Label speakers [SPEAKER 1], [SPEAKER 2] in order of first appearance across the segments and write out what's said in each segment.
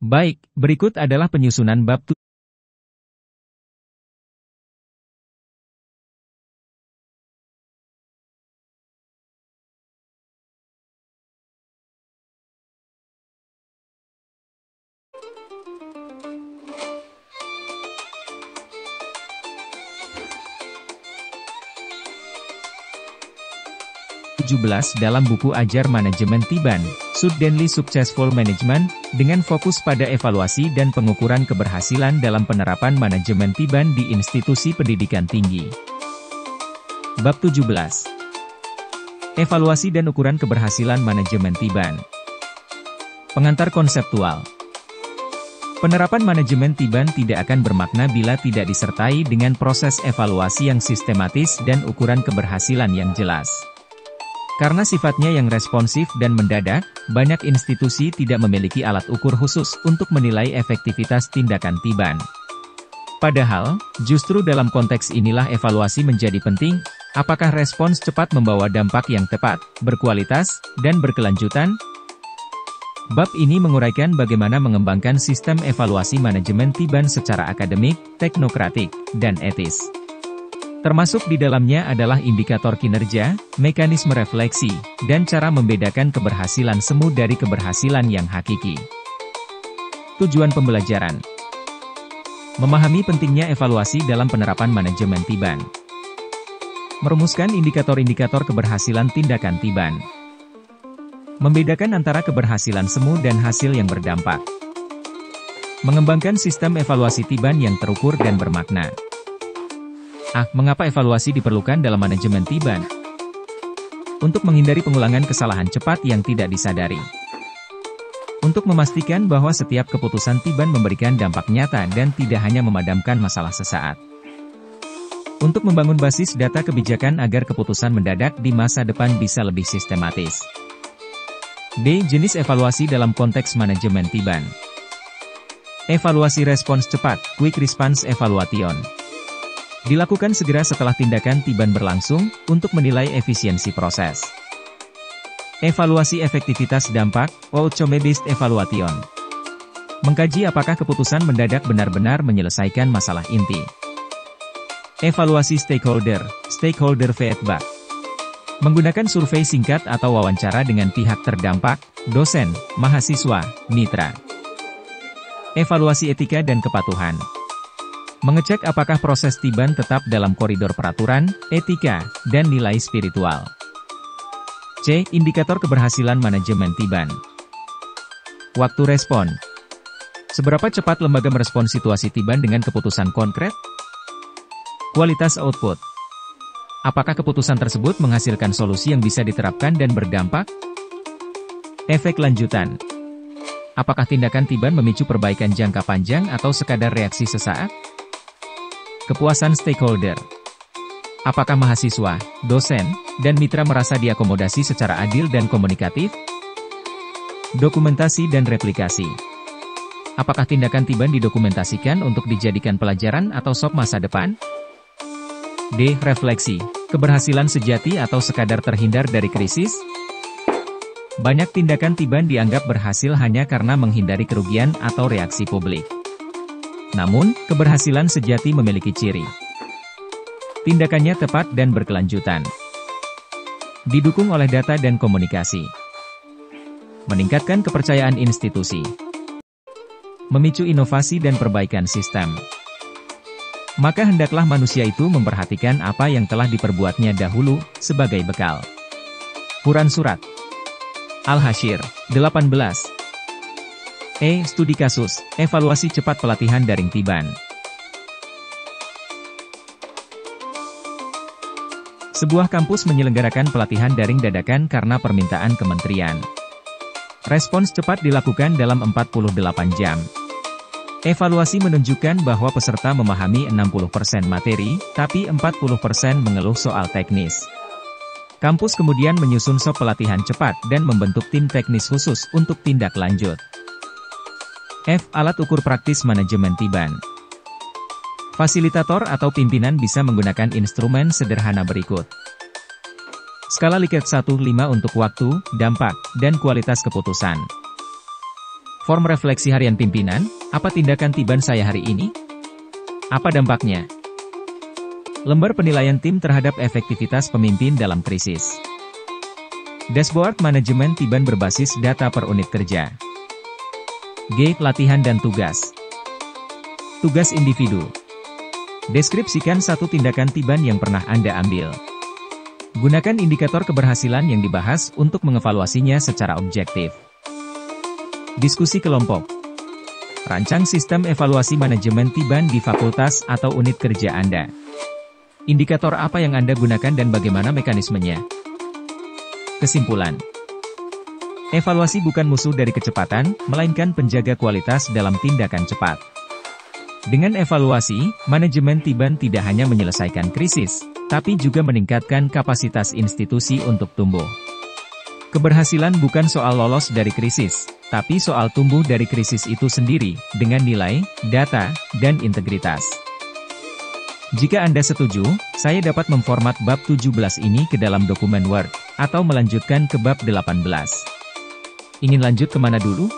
[SPEAKER 1] Baik, berikut adalah penyusunan bab 17 dalam buku Ajar Manajemen Tiban, Suddenly Successful Management, dengan fokus pada evaluasi dan pengukuran keberhasilan dalam penerapan manajemen Tiban di institusi pendidikan tinggi. Bab 17. Evaluasi dan ukuran keberhasilan manajemen Tiban. Pengantar konseptual. Penerapan manajemen Tiban tidak akan bermakna bila tidak disertai dengan proses evaluasi yang sistematis dan ukuran keberhasilan yang jelas. Karena sifatnya yang responsif dan mendadak, banyak institusi tidak memiliki alat ukur khusus untuk menilai efektivitas tindakan Tiban. Padahal, justru dalam konteks inilah evaluasi menjadi penting. Apakah respons cepat membawa dampak yang tepat, berkualitas, dan berkelanjutan? Bab ini menguraikan bagaimana mengembangkan sistem evaluasi manajemen Tiban secara akademik, teknokratik, dan etis. Termasuk di dalamnya adalah indikator kinerja, mekanisme refleksi, dan cara membedakan keberhasilan semu dari keberhasilan yang hakiki. Tujuan pembelajaran. Memahami pentingnya evaluasi dalam penerapan manajemen Tiban. Merumuskan indikator-indikator keberhasilan tindakan Tiban. Membedakan antara keberhasilan semu dan hasil yang berdampak. Mengembangkan sistem evaluasi Tiban yang terukur dan bermakna. Mengapa evaluasi diperlukan dalam manajemen Tiban? Untuk menghindari pengulangan kesalahan cepat yang tidak disadari. Untuk memastikan bahwa setiap keputusan Tiban memberikan dampak nyata dan tidak hanya memadamkan masalah sesaat. Untuk membangun basis data kebijakan agar keputusan mendadak di masa depan bisa lebih sistematis. D. Jenis evaluasi dalam konteks manajemen Tiban. Evaluasi respons cepat, Quick Response Evaluation. Dilakukan segera setelah tindakan Tiban berlangsung, untuk menilai efisiensi proses. Evaluasi efektivitas dampak, Outcome-Based Evaluation. Mengkaji apakah keputusan mendadak benar-benar menyelesaikan masalah inti. Evaluasi stakeholder feedback. Menggunakan survei singkat atau wawancara dengan pihak terdampak, dosen, mahasiswa, mitra. Evaluasi etika dan kepatuhan. Mengecek apakah proses Tiban tetap dalam koridor peraturan, etika, dan nilai spiritual. C. Indikator keberhasilan manajemen Tiban. Waktu respon. Seberapa cepat lembaga merespon situasi Tiban dengan keputusan konkret? Kualitas output. Apakah keputusan tersebut menghasilkan solusi yang bisa diterapkan dan berdampak? Efek lanjutan. Apakah tindakan Tiban memicu perbaikan jangka panjang atau sekadar reaksi sesaat? Kepuasan stakeholder. Apakah mahasiswa, dosen, dan mitra merasa diakomodasi secara adil dan komunikatif? Dokumentasi dan replikasi. Apakah tindakan Tiban didokumentasikan untuk dijadikan pelajaran atau sop masa depan? D. Refleksi. Keberhasilan sejati atau sekadar terhindar dari krisis? Banyak tindakan Tiban dianggap berhasil hanya karena menghindari kerugian atau reaksi publik. Namun, keberhasilan sejati memiliki ciri. Tindakannya tepat dan berkelanjutan. Didukung oleh data dan komunikasi. Meningkatkan kepercayaan institusi. Memicu inovasi dan perbaikan sistem. Maka hendaklah manusia itu memperhatikan apa yang telah diperbuatnya dahulu, sebagai bekal. Quran Surat Al-Hasyr, 18. Studi kasus, evaluasi cepat pelatihan daring Tiban. Sebuah kampus menyelenggarakan pelatihan daring dadakan karena permintaan kementerian. Respons cepat dilakukan dalam 48 jam. Evaluasi menunjukkan bahwa peserta memahami 60% materi, tapi 40% mengeluh soal teknis. Kampus kemudian menyusun sop pelatihan cepat dan membentuk tim teknis khusus untuk tindak lanjut. F. Alat ukur praktis manajemen Tiban. Fasilitator atau pimpinan bisa menggunakan instrumen sederhana berikut. Skala Likert 1-5 untuk waktu, dampak, dan kualitas keputusan. Form refleksi harian pimpinan, apa tindakan Tiban saya hari ini? Apa dampaknya? Lembar penilaian tim terhadap efektivitas pemimpin dalam krisis. Dashboard manajemen Tiban berbasis data per unit kerja. G. Latihan dan tugas. Tugas individu. Deskripsikan satu tindakan Tiban yang pernah Anda ambil. Gunakan indikator keberhasilan yang dibahas untuk mengevaluasinya secara objektif. Diskusi kelompok. Rancang sistem evaluasi manajemen Tiban di fakultas atau unit kerja Anda. Indikator apa yang Anda gunakan dan bagaimana mekanismenya? Kesimpulan. Evaluasi bukan musuh dari kecepatan, melainkan penjaga kualitas dalam tindakan cepat. Dengan evaluasi, manajemen Tiban tidak hanya menyelesaikan krisis, tapi juga meningkatkan kapasitas institusi untuk tumbuh. Keberhasilan bukan soal lolos dari krisis, tapi soal tumbuh dari krisis itu sendiri, dengan nilai, data, dan integritas. Jika Anda setuju, saya dapat memformat bab 17 ini ke dalam dokumen Word, atau melanjutkan ke bab 18. Ingin lanjut kemana dulu?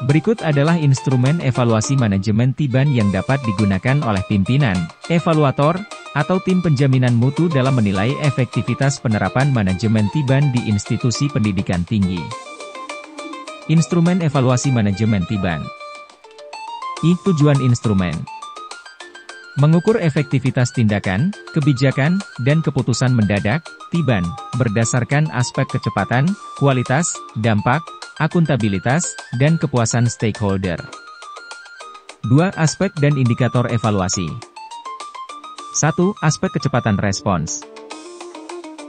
[SPEAKER 1] Berikut adalah instrumen evaluasi manajemen Tiban yang dapat digunakan oleh pimpinan, evaluator, atau tim penjaminan mutu dalam menilai efektivitas penerapan manajemen Tiban di institusi pendidikan tinggi. Instrumen evaluasi manajemen Tiban. Tujuan instrumen. Mengukur efektivitas tindakan, kebijakan, dan keputusan mendadak, Tiban, berdasarkan aspek kecepatan, kualitas, dampak, akuntabilitas, dan kepuasan stakeholder. 2. Aspek dan indikator evaluasi. 1. Aspek kecepatan respons.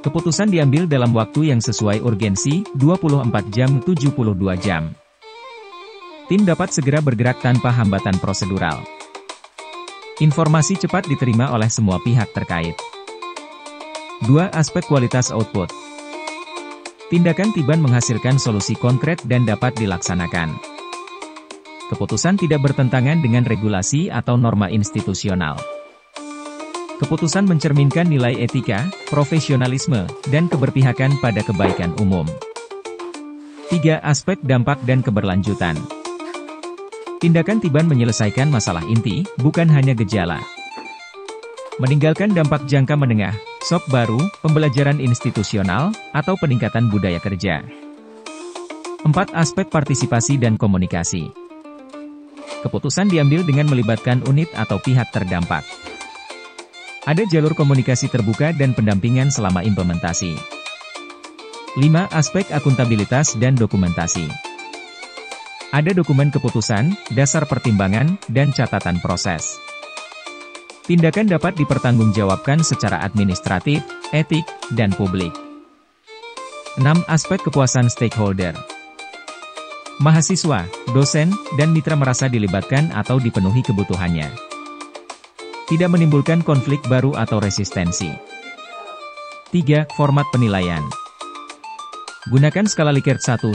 [SPEAKER 1] Keputusan diambil dalam waktu yang sesuai urgensi, 24 jam 72 jam. Tim dapat segera bergerak tanpa hambatan prosedural. Informasi cepat diterima oleh semua pihak terkait. 2. Aspek kualitas output. Tindakan Tiban menghasilkan solusi konkret dan dapat dilaksanakan. Keputusan tidak bertentangan dengan regulasi atau norma institusional. Keputusan mencerminkan nilai etika, profesionalisme, dan keberpihakan pada kebaikan umum. 3. Aspek dampak dan keberlanjutan. Tindakan Tiban menyelesaikan masalah inti, bukan hanya gejala. Meninggalkan dampak jangka menengah, shock baru, pembelajaran institusional, atau peningkatan budaya kerja. 4. Aspek partisipasi dan komunikasi. Keputusan diambil dengan melibatkan unit atau pihak terdampak. Ada jalur komunikasi terbuka dan pendampingan selama implementasi. 5. Aspek akuntabilitas dan dokumentasi. Ada dokumen keputusan, dasar pertimbangan, dan catatan proses. Tindakan dapat dipertanggungjawabkan secara administratif, etik, dan publik. 6. Aspek kepuasan stakeholder. Mahasiswa, dosen, dan mitra merasa dilibatkan atau dipenuhi kebutuhannya. Tidak menimbulkan konflik baru atau resistensi. 3. Format penilaian. Gunakan skala Likert 1-5.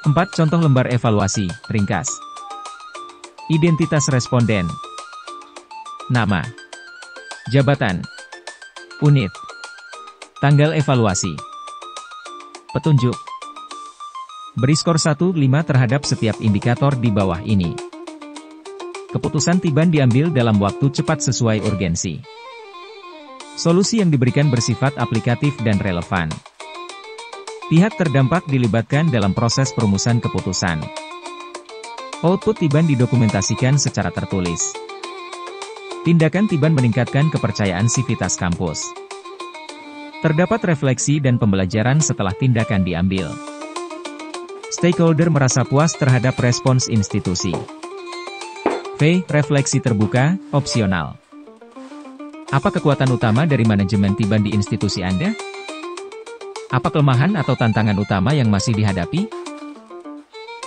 [SPEAKER 1] 4. Contoh lembar evaluasi, ringkas. Identitas responden. Nama. Jabatan. Unit. Tanggal evaluasi. Petunjuk. Beri skor 1-5 terhadap setiap indikator di bawah ini. Keputusan Tiban diambil dalam waktu cepat sesuai urgensi. Solusi yang diberikan bersifat aplikatif dan relevan. Pihak terdampak dilibatkan dalam proses perumusan keputusan. Output Tiban didokumentasikan secara tertulis. Tindakan Tiban meningkatkan kepercayaan sivitas kampus. Terdapat refleksi dan pembelajaran setelah tindakan diambil. Stakeholder merasa puas terhadap respons institusi. V. Refleksi terbuka, opsional. Apa kekuatan utama dari manajemen Tiban di institusi Anda? Apa kelemahan atau tantangan utama yang masih dihadapi?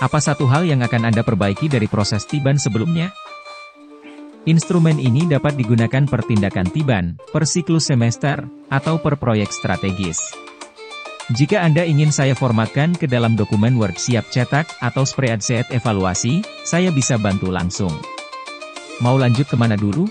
[SPEAKER 1] Apa satu hal yang akan Anda perbaiki dari proses Tiban sebelumnya? Instrumen ini dapat digunakan per tindakan Tiban, per siklus semester, atau per proyek strategis. Jika Anda ingin saya formatkan ke dalam dokumen Word siap cetak atau spreadsheet evaluasi, saya bisa bantu langsung. Mau lanjut kemana dulu?